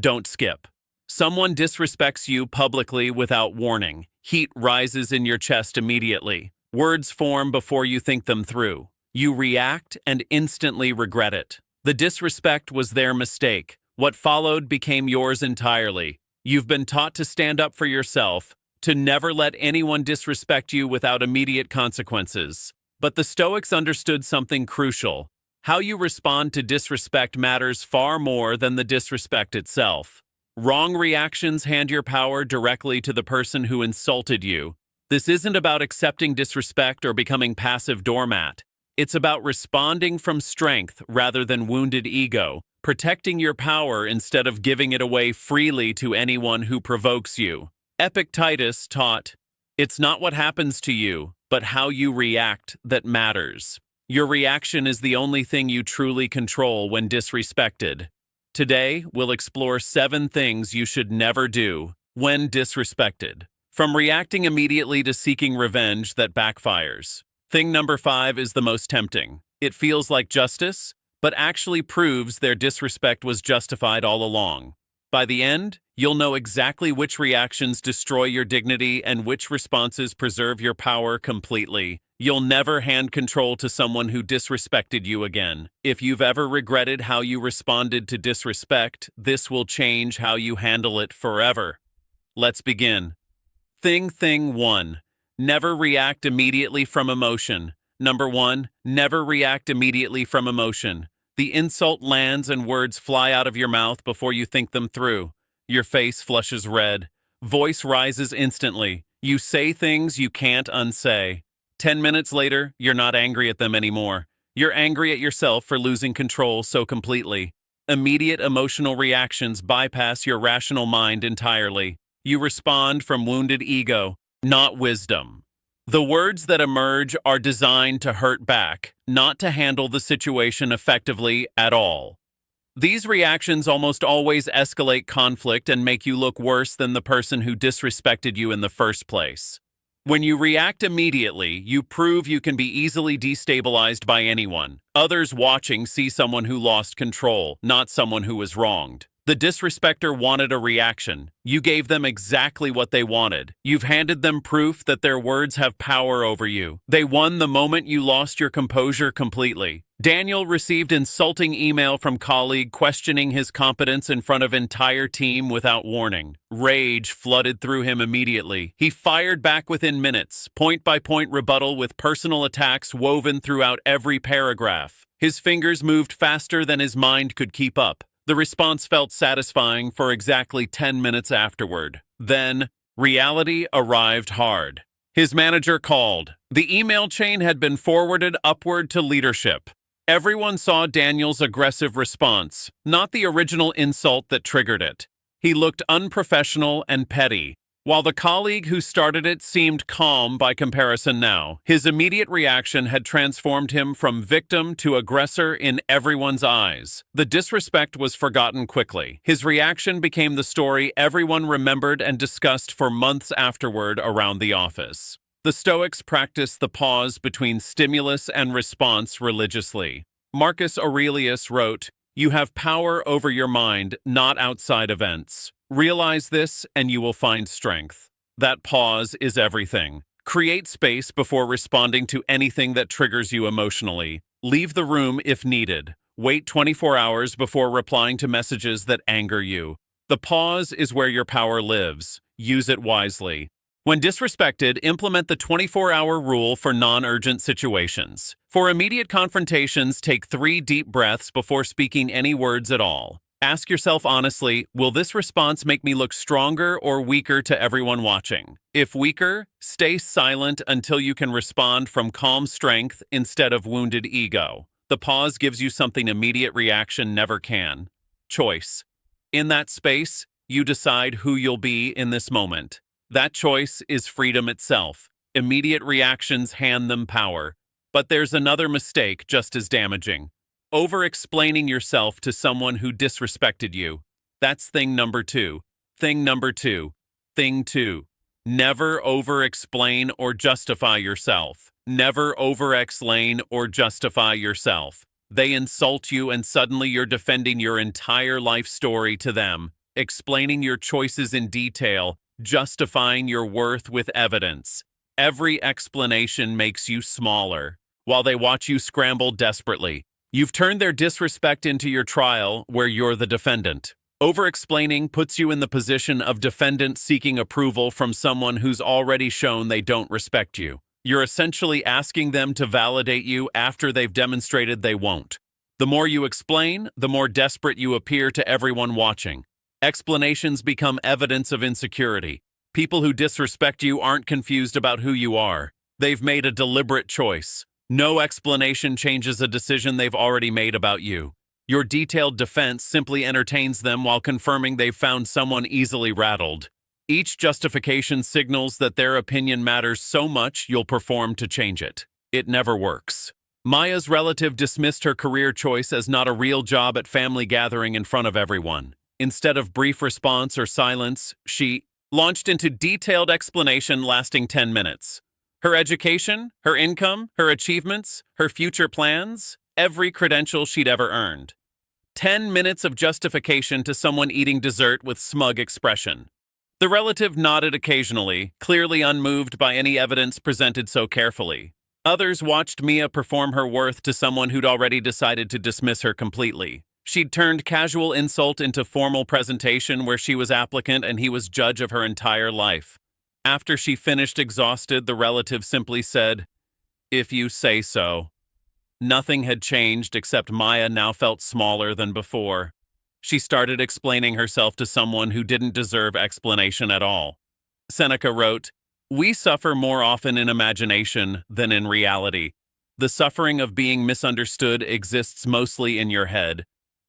Don't skip. Someone disrespects you publicly without warning. Heat rises in your chest immediately. Words form before you think them through. You react and instantly regret it. The disrespect was their mistake. What followed became yours entirely. You've been taught to stand up for yourself, to never let anyone disrespect you without immediate consequences. But the Stoics understood something crucial. How you respond to disrespect matters far more than the disrespect itself. Wrong reactions hand your power directly to the person who insulted you. This isn't about accepting disrespect or becoming passive doormat. It's about responding from strength rather than wounded ego, protecting your power instead of giving it away freely to anyone who provokes you. Epictetus taught, "It's not what happens to you, but how you react that matters." Your reaction is the only thing you truly control when disrespected. Today, we'll explore 7 things you should never do when disrespected. From reacting immediately to seeking revenge that backfires. Thing number 5 is the most tempting. It feels like justice, but actually proves their disrespect was justified all along. By the end, you'll know exactly which reactions destroy your dignity and which responses preserve your power completely. You'll never hand control to someone who disrespected you again. If you've ever regretted how you responded to disrespect, this will change how you handle it forever. Let's begin. Thing 1. Never react immediately from emotion. Number 1. Never react immediately from emotion. The insult lands and words fly out of your mouth before you think them through. Your face flushes red. Voice rises instantly. You say things you can't unsay. 10 minutes later, you're not angry at them anymore. You're angry at yourself for losing control so completely. Immediate emotional reactions bypass your rational mind entirely. You respond from wounded ego, not wisdom. The words that emerge are designed to hurt back, not to handle the situation effectively at all. These reactions almost always escalate conflict and make you look worse than the person who disrespected you in the first place. When you react immediately, you prove you can be easily destabilized by anyone. Others watching see someone who lost control, not someone who was wronged. The disrespecter wanted a reaction. You gave them exactly what they wanted. You've handed them proof that their words have power over you. They won the moment you lost your composure completely. Daniel received insulting email from colleague questioning his competence in front of entire team without warning. Rage flooded through him immediately. He fired back within minutes, point-by-point rebuttal with personal attacks woven throughout every paragraph. His fingers moved faster than his mind could keep up. The response felt satisfying for exactly 10 minutes afterward. Then, reality arrived hard. His manager called. The email chain had been forwarded upward to leadership. Everyone saw Daniel's aggressive response, not the original insult that triggered it. He looked unprofessional and petty. While the colleague who started it seemed calm by comparison now, his immediate reaction had transformed him from victim to aggressor in everyone's eyes. The disrespect was forgotten quickly. His reaction became the story everyone remembered and discussed for months afterward around the office. The Stoics practiced the pause between stimulus and response religiously. Marcus Aurelius wrote, "You have power over your mind, not outside events. Realize this and you will find strength." That pause is everything. Create space before responding to anything that triggers you emotionally. Leave the room if needed. Wait 24 hours before replying to messages that anger you. The pause is where your power lives. Use it wisely. When disrespected, implement the 24-hour rule for non-urgent situations. For immediate confrontations, take 3 deep breaths before speaking any words at all. Ask yourself honestly, will this response make me look stronger or weaker to everyone watching? If weaker, stay silent until you can respond from calm strength instead of wounded ego. The pause gives you something immediate reaction never can. Choice. In that space, you decide who you'll be in this moment. That choice is freedom itself. Immediate reactions hand them power. But there's another mistake just as damaging. Over-explaining yourself to someone who disrespected you. That's thing number 2. Thing number 2. Thing 2. Never over-explain or justify yourself. Never over-explain or justify yourself. They insult you and suddenly you're defending your entire life story to them. explaining your choices in detail, justifying your worth with evidence. Every explanation makes you smaller, while they watch you scramble desperately. You've turned their disrespect into your trial, where you're the defendant. Over-explaining puts you in the position of defendant seeking approval from someone who's already shown they don't respect you. You're essentially asking them to validate you after they've demonstrated they won't. The more you explain, the more desperate you appear to everyone watching. Explanations become evidence of insecurity. People who disrespect you aren't confused about who you are. They've made a deliberate choice. No explanation changes a decision they've already made about you. Your detailed defense simply entertains them while confirming they've found someone easily rattled. Each justification signals that their opinion matters so much you'll perform to change it. It never works. Maya's relative dismissed her career choice as not a real job at family gathering in front of everyone. Instead of brief response or silence, she launched into detailed explanation lasting 10 minutes. Her education, her income, her achievements, her future plans, every credential she'd ever earned. 10 minutes of justification to someone eating dessert with smug expression. The relative nodded occasionally, clearly unmoved by any evidence presented so carefully. Others watched Mia perform her worth to someone who'd already decided to dismiss her completely. She'd turned casual insult into formal presentation where she was applicant and he was judge of her entire life. After she finished exhausted, the relative simply said, "If you say so." Nothing had changed except Maya now felt smaller than before. She started explaining herself to someone who didn't deserve explanation at all. Seneca wrote, "We suffer more often in imagination than in reality. The suffering of being misunderstood exists mostly in your head."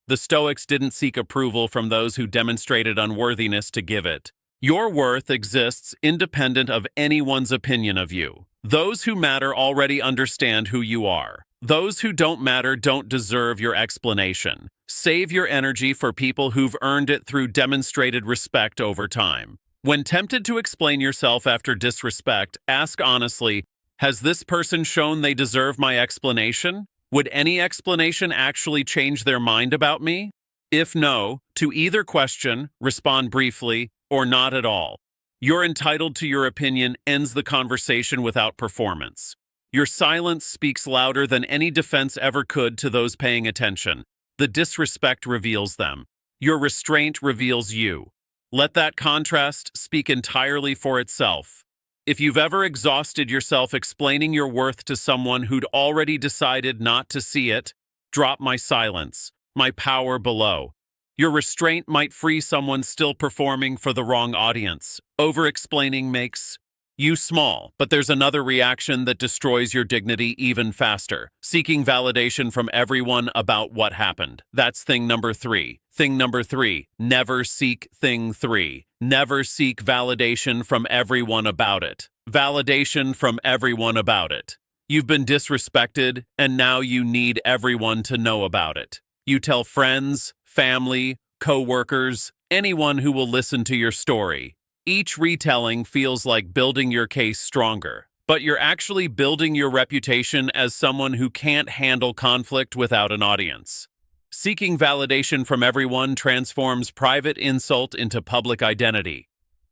The Stoics didn't seek approval from those who demonstrated unworthiness to give it. Your worth exists independent of anyone's opinion of you. Those who matter already understand who you are. Those who don't matter don't deserve your explanation. Save your energy for people who've earned it through demonstrated respect over time. When tempted to explain yourself after disrespect, ask honestly, has this person shown they deserve my explanation? Would any explanation actually change their mind about me? If no, to either question, respond briefly, or not at all. You're entitled to your opinion ends the conversation without performance. Your silence speaks louder than any defense ever could to those paying attention. The disrespect reveals them. Your restraint reveals you. Let that contrast speak entirely for itself. If you've ever exhausted yourself explaining your worth to someone who'd already decided not to see it, drop my silence, my power below. Your restraint might free someone still performing for the wrong audience. Over-explaining makes you small, but there's another reaction that destroys your dignity even faster. Seeking validation from everyone about what happened. That's thing number 3. Thing number 3, never seek thing 3. Never seek validation from everyone about it. Validation from everyone about it. You've been disrespected, and now you need everyone to know about it. You tell friends, family, co-workers, anyone who will listen to your story. Each retelling feels like building your case stronger, but you're actually building your reputation as someone who can't handle conflict without an audience. Seeking validation from everyone transforms private insult into public identity.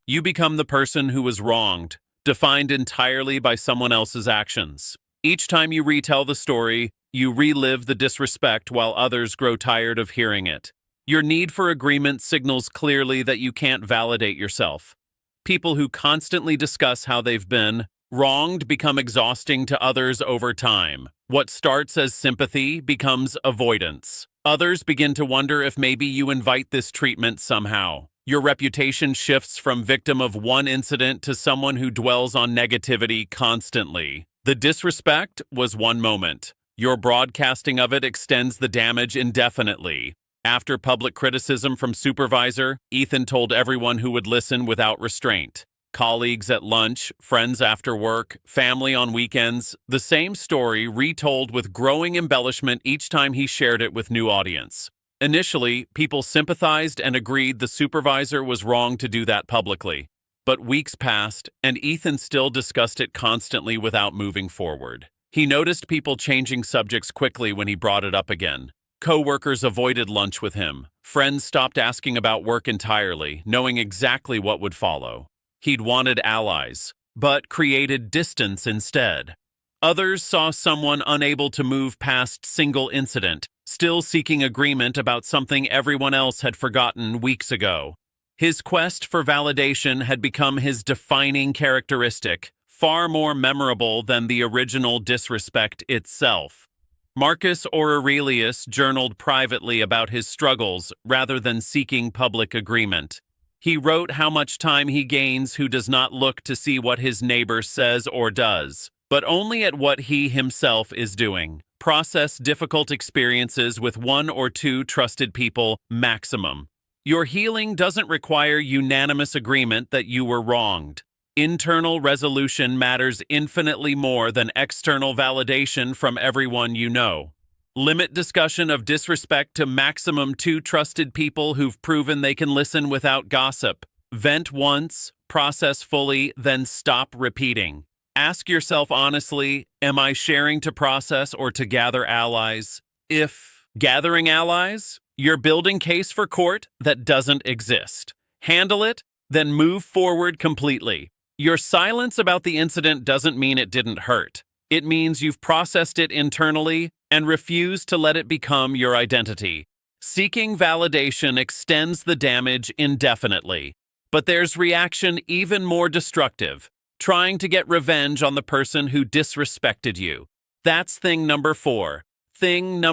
You become the person who was wronged, defined entirely by someone else's actions. Each time you retell the story, you relive the disrespect while others grow tired of hearing it. Your need for agreement signals clearly that you can't validate yourself. People who constantly discuss how they've been wronged become exhausting to others over time. What starts as sympathy becomes avoidance. Others begin to wonder if maybe you invite this treatment somehow. Your reputation shifts from victim of one incident to someone who dwells on negativity constantly. The disrespect was one moment. Your broadcasting of it extends the damage indefinitely. After public criticism from supervisor, Ethan told everyone who would listen without restraint. Colleagues at lunch, friends after work, family on weekends, the same story retold with growing embellishment each time he shared it with new audience. Initially, people sympathized and agreed the supervisor was wrong to do that publicly. But weeks passed, and Ethan still discussed it constantly without moving forward. He noticed people changing subjects quickly when he brought it up again. Coworkers avoided lunch with him. Friends stopped asking about work entirely, knowing exactly what would follow. He'd wanted allies, but created distance instead. Others saw someone unable to move past single incident, still seeking agreement about something everyone else had forgotten weeks ago. His quest for validation had become his defining characteristic, far more memorable than the original disrespect itself. Marcus Aurelius journaled privately about his struggles rather than seeking public agreement. He wrote how much time he gains who does not look to see what his neighbor says or does, but only at what he himself is doing. Process difficult experiences with one or two trusted people maximum. Your healing doesn't require unanimous agreement that you were wronged. Internal resolution matters infinitely more than external validation from everyone you know. Limit discussion of disrespect to maximum two trusted people who've proven they can listen without gossip. Vent once, process fully, then stop repeating. Ask yourself honestly, am I sharing to process or to gather allies? If gathering allies, you're building case for court that doesn't exist. Handle it, then move forward completely. Your silence about the incident doesn't mean it didn't hurt. It means you've processed it internally and refused to let it become your identity. Seeking validation extends the damage indefinitely. But there's reaction even more destructive, trying to get revenge on the person who disrespected you. That's thing number 4. Thing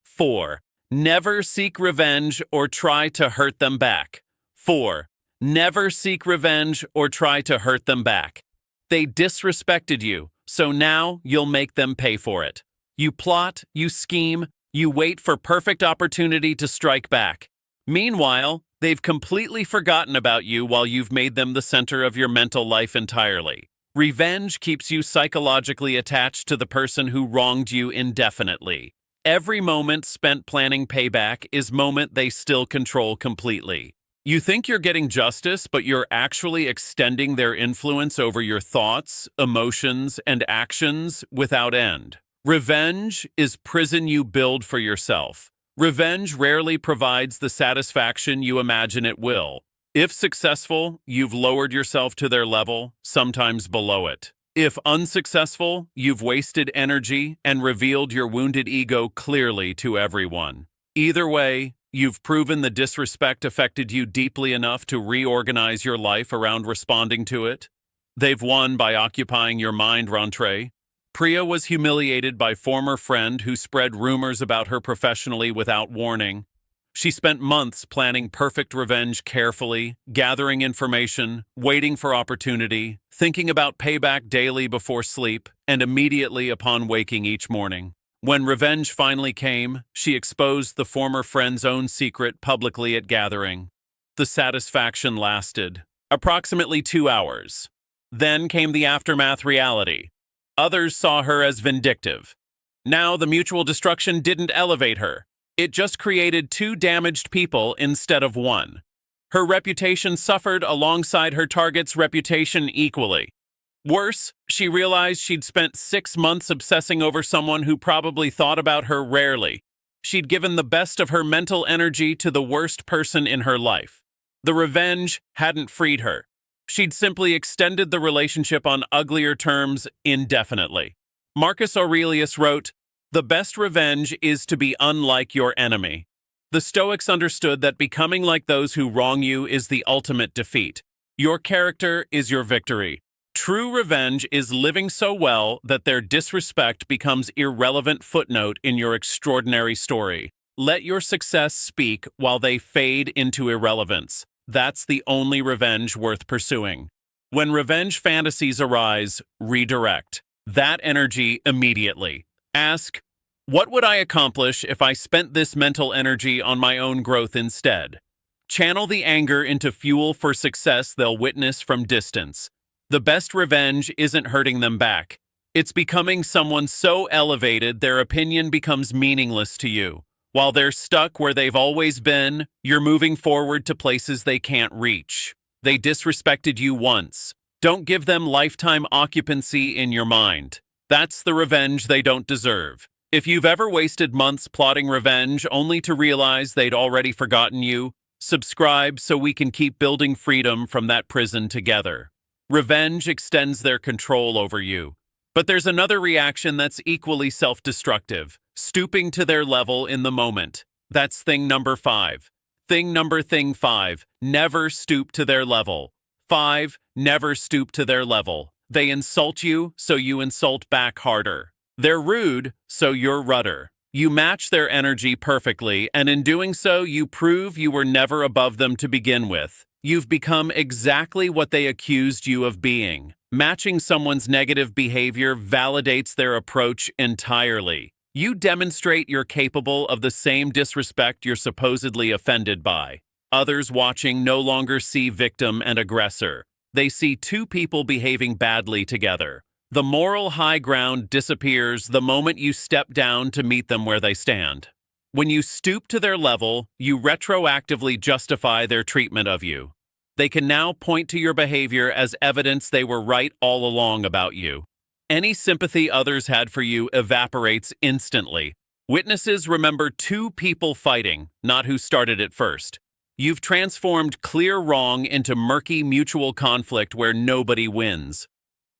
4. Never seek revenge or try to hurt them back. 4. Never seek revenge or try to hurt them back. They disrespected you, so now you'll make them pay for it. You plot, you scheme, you wait for perfect opportunity to strike back. Meanwhile, they've completely forgotten about you while you've made them the center of your mental life entirely. Revenge keeps you psychologically attached to the person who wronged you indefinitely. Every moment spent planning payback is moment they still control completely. You think you're getting justice, but you're actually extending their influence over your thoughts, emotions, and actions without end. Revenge is prison you build for yourself. Revenge rarely provides the satisfaction you imagine it will. If successful, you've lowered yourself to their level, sometimes below it. If unsuccessful, you've wasted energy and revealed your wounded ego clearly to everyone. Either way, you've proven the disrespect affected you deeply enough to reorganize your life around responding to it. They've won by occupying your mind, rentrée. Priya was humiliated by former friend who spread rumors about her professionally without warning. She spent months planning perfect revenge carefully, gathering information, waiting for opportunity, thinking about payback daily before sleep, and immediately upon waking each morning. When revenge finally came, she exposed the former friend's own secret publicly at gathering. The satisfaction lasted approximately 2 hours. Then came the aftermath reality. Others saw her as vindictive. Now the mutual destruction didn't elevate her. It just created 2 damaged people instead of 1. Her reputation suffered alongside her target's reputation equally. Worse, she realized she'd spent 6 months obsessing over someone who probably thought about her rarely. She'd given the best of her mental energy to the worst person in her life. The revenge hadn't freed her. She'd simply extended the relationship on uglier terms indefinitely. Marcus Aurelius wrote, "The best revenge is to be unlike your enemy." The Stoics understood that becoming like those who wrong you is the ultimate defeat. Your character is your victory. True revenge is living so well that their disrespect becomes irrelevant footnote in your extraordinary story. Let your success speak while they fade into irrelevance. That's the only revenge worth pursuing. When revenge fantasies arise, redirect that energy immediately. Ask, what would I accomplish if I spent this mental energy on my own growth instead? Channel the anger into fuel for success they'll witness from distance. The best revenge isn't hurting them back. It's becoming someone so elevated their opinion becomes meaningless to you. While they're stuck where they've always been, you're moving forward to places they can't reach. They disrespected you once. Don't give them lifetime occupancy in your mind. That's the revenge they don't deserve. If you've ever wasted months plotting revenge only to realize they'd already forgotten you, subscribe so we can keep building freedom from that prison together. Revenge extends their control over you. But there's another reaction that's equally self-destructive, stooping to their level in the moment. That's thing number 5. Thing 5, never stoop to their level. 5, never stoop to their level. They insult you, so you insult back harder. They're rude, so you're rudder. You match their energy perfectly, and in doing so, you prove you were never above them to begin with. You've become exactly what they accused you of being. Matching someone's negative behavior validates their approach entirely. You demonstrate you're capable of the same disrespect you're supposedly offended by. Others watching no longer see victim and aggressor. They see two people behaving badly together. The moral high ground disappears the moment you step down to meet them where they stand. When you stoop to their level, you retroactively justify their treatment of you. They can now point to your behavior as evidence they were right all along about you. Any sympathy others had for you evaporates instantly. Witnesses remember two people fighting, not who started it first. You've transformed clear wrong into murky mutual conflict where nobody wins.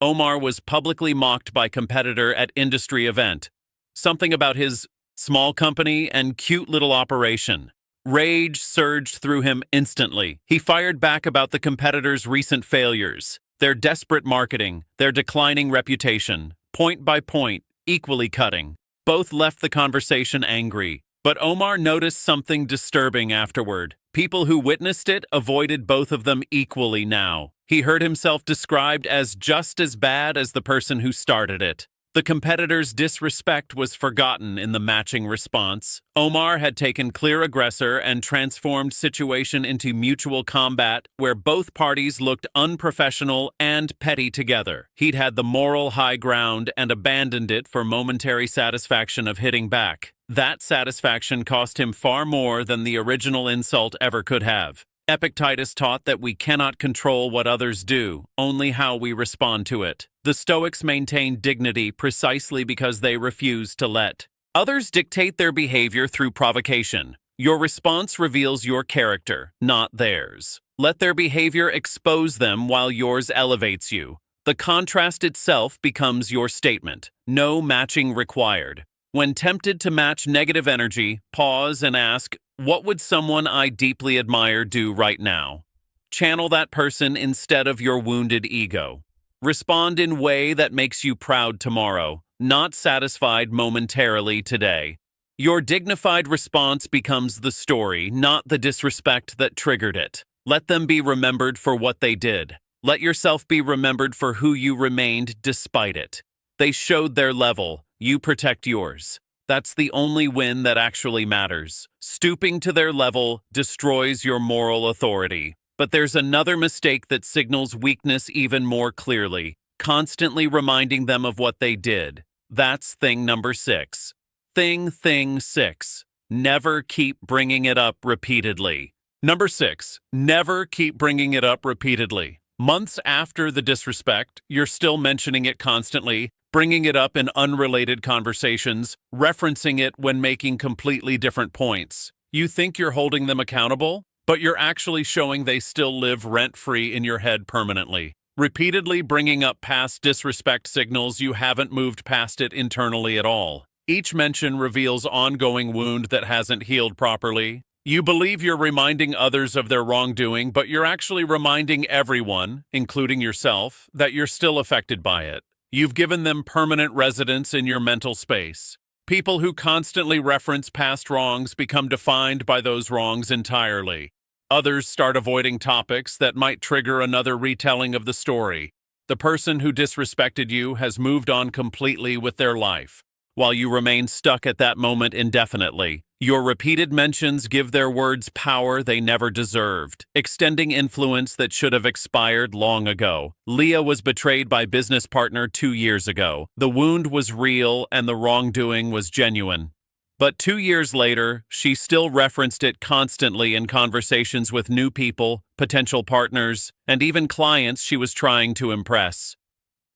Omar was publicly mocked by competitor at industry event. Something about his small company and cute little operation. Rage surged through him instantly. He fired back about the competitor's recent failures, their desperate marketing, their declining reputation, point by point, equally cutting. Both left the conversation angry, but Omar noticed something disturbing afterward. People who witnessed it avoided both of them equally now. He heard himself described as just as bad as the person who started it. The competitor's disrespect was forgotten in the matching response. Omar had taken clear aggressor and transformed situation into mutual combat where both parties looked unprofessional and petty together. He'd had the moral high ground and abandoned it for momentary satisfaction of hitting back. That satisfaction cost him far more than the original insult ever could have. Epictetus taught that we cannot control what others do, only how we respond to it. The Stoics maintain dignity precisely because they refuse to let others dictate their behavior through provocation. Your response reveals your character, not theirs. Let their behavior expose them while yours elevates you. The contrast itself becomes your statement. No matching required. When tempted to match negative energy, pause and ask, what would someone I deeply admire do right now? Channel that person instead of your wounded ego. Respond in way that makes you proud tomorrow, not satisfied momentarily today. Your dignified response becomes the story, not the disrespect that triggered it. Let them be remembered for what they did. Let yourself be remembered for who you remained despite it. They showed their level. You protect yours. That's the only win that actually matters. Stooping to their level destroys your moral authority. But there's another mistake that signals weakness even more clearly, constantly reminding them of what they did. That's thing number 6. Thing 6. Never keep bringing it up repeatedly. Number 6. Never keep bringing it up repeatedly. Months after the disrespect, you're still mentioning it constantly, bringing it up in unrelated conversations, referencing it when making completely different points. You think you're holding them accountable, but you're actually showing they still live rent-free in your head permanently. Repeatedly bringing up past disrespect signals you haven't moved past it internally at all. Each mention reveals ongoing wound that hasn't healed properly. You believe you're reminding others of their wrongdoing, but you're actually reminding everyone, including yourself, that you're still affected by it. You've given them permanent residence in your mental space. People who constantly reference past wrongs become defined by those wrongs entirely. Others start avoiding topics that might trigger another retelling of the story. The person who disrespected you has moved on completely with their life, while you remain stuck at that moment indefinitely. Your repeated mentions give their words power they never deserved, extending influence that should have expired long ago. Leah was betrayed by business partner 2 years ago. The wound was real and the wrongdoing was genuine. But 2 years later, she still referenced it constantly in conversations with new people, potential partners, and even clients she was trying to impress.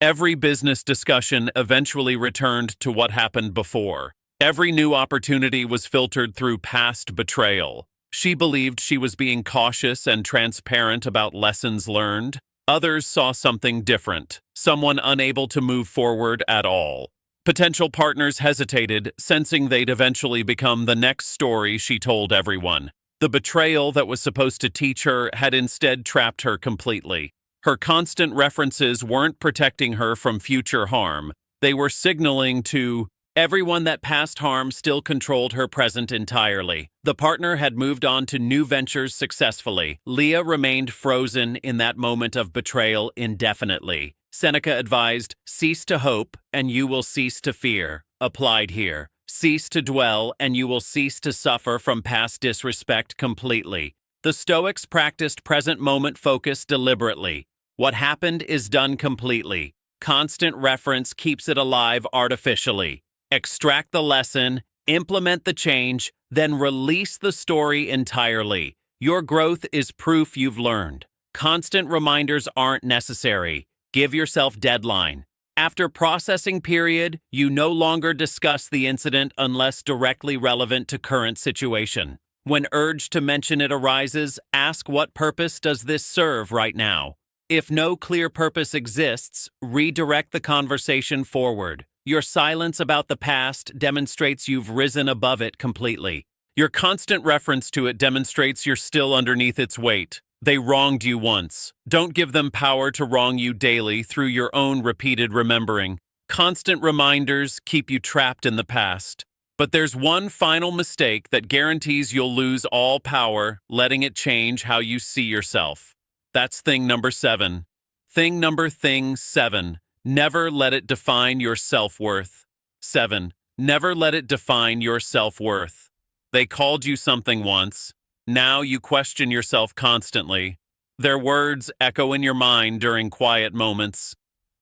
Every business discussion eventually returned to what happened before. Every new opportunity was filtered through past betrayal. She believed she was being cautious and transparent about lessons learned. Others saw something different, someone unable to move forward at all. Potential partners hesitated, sensing they'd eventually become the next story she told everyone. The betrayal that was supposed to teach her had instead trapped her completely. Her constant references weren't protecting her from future harm. They were signaling to everyone that past harm still controlled her present entirely. The partner had moved on to new ventures successfully. Leah remained frozen in that moment of betrayal indefinitely. Seneca advised, "Cease to hope, and you will cease to fear." Applied here. Cease to dwell, and you will cease to suffer from past disrespect completely. The Stoics practiced present moment focus deliberately. What happened is done completely. Constant reference keeps it alive artificially. Extract the lesson, implement the change, then release the story entirely. Your growth is proof you've learned. Constant reminders aren't necessary. Give yourself deadline. After processing period, you no longer discuss the incident unless directly relevant to current situation. When urge to mention it arises, ask what purpose does this serve right now? If no clear purpose exists, redirect the conversation forward. Your silence about the past demonstrates you've risen above it completely. Your constant reference to it demonstrates you're still underneath its weight. They wronged you once. Don't give them power to wrong you daily through your own repeated remembering. Constant reminders keep you trapped in the past. But there's one final mistake that guarantees you'll lose all power, letting it change how you see yourself. That's thing number 7. Thing 7. Never let it define your self-worth. 7. Never let it define your self-worth. They called you something once. Now you question yourself constantly. Their words echo in your mind during quiet moments.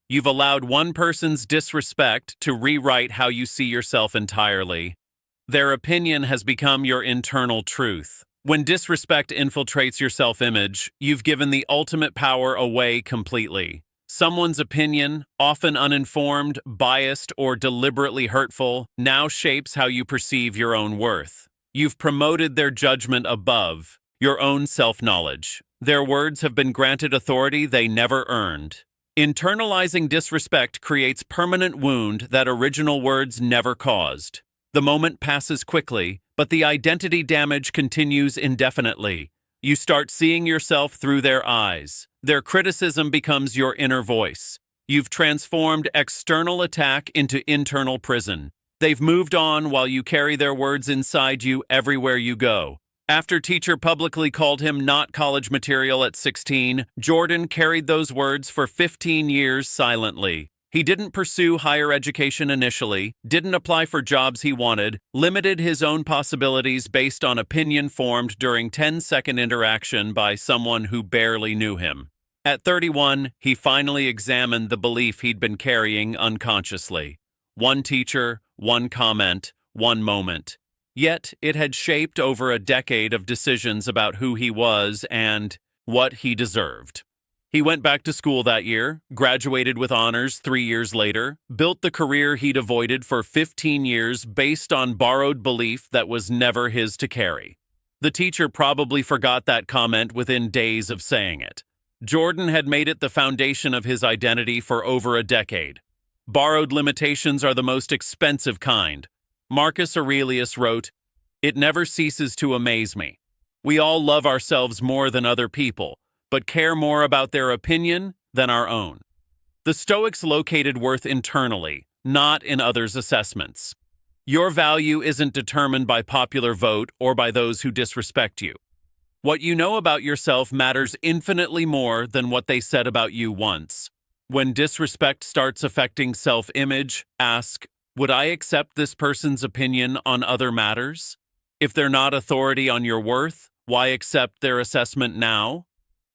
You've allowed one person's disrespect to rewrite how you see yourself entirely. Their opinion has become your internal truth. When disrespect infiltrates your self-image, you've given the ultimate power away completely. Someone's opinion, often uninformed, biased, or deliberately hurtful, now shapes how you perceive your own worth. You've promoted their judgment above your own self-knowledge. Their words have been granted authority they never earned. Internalizing disrespect creates permanent wound that original words never caused. The moment passes quickly, but the identity damage continues indefinitely. You start seeing yourself through their eyes. Their criticism becomes your inner voice. You've transformed external attack into internal prison. They've moved on while you carry their words inside you everywhere you go. After teacher publicly called him not college material at 16, Jordan carried those words for 15 years silently. He didn't pursue higher education initially, didn't apply for jobs he wanted, limited his own possibilities based on opinion formed during 10-second interaction by someone who barely knew him. At 31, he finally examined the belief he'd been carrying unconsciously. One teacher, one comment, one moment. Yet it had shaped over a decade of decisions about who he was and what he deserved. He went back to school that year, graduated with honors 3 years later, built the career he'd avoided for 15 years based on borrowed belief that was never his to carry. The teacher probably forgot that comment within days of saying it. Jordan had made it the foundation of his identity for over a decade. Borrowed limitations are the most expensive kind. Marcus Aurelius wrote, "It never ceases to amaze me. We all love ourselves more than other people, but care more about their opinion than our own." The Stoics located worth internally, not in others' assessments. Your value isn't determined by popular vote or by those who disrespect you. What you know about yourself matters infinitely more than what they said about you once. When disrespect starts affecting self-image, ask, would I accept this person's opinion on other matters? If they're not authority on your worth, why accept their assessment now?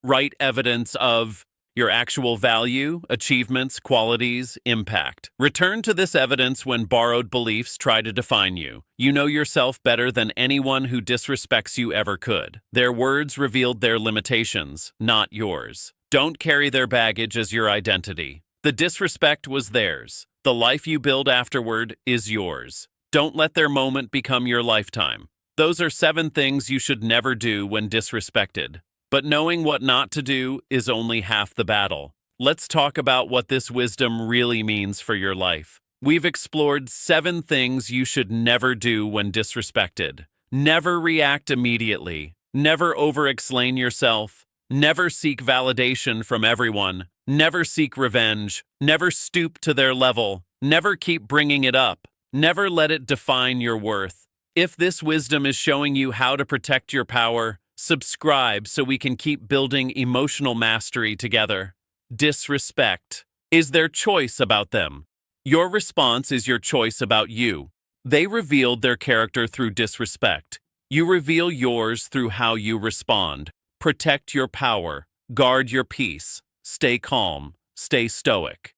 Write evidence of your actual value, achievements, qualities, impact. Return to this evidence when borrowed beliefs try to define you. You know yourself better than anyone who disrespects you ever could. Their words revealed their limitations, not yours. Don't carry their baggage as your identity. The disrespect was theirs. The life you build afterward is yours. Don't let their moment become your lifetime. Those are 7 things you should never do when disrespected. But knowing what not to do is only half the battle. Let's talk about what this wisdom really means for your life. We've explored 7 things you should never do when disrespected. Never react immediately. Never over-explain yourself. Never seek validation from everyone. Never seek revenge. Never stoop to their level. Never keep bringing it up. Never let it define your worth. If this wisdom is showing you how to protect your power, subscribe so we can keep building emotional mastery together. Disrespect. Is their choice about them? Your response is your choice about you. They revealed their character through disrespect. You reveal yours through how you respond. Protect your power. Guard your peace. Stay calm. Stay stoic.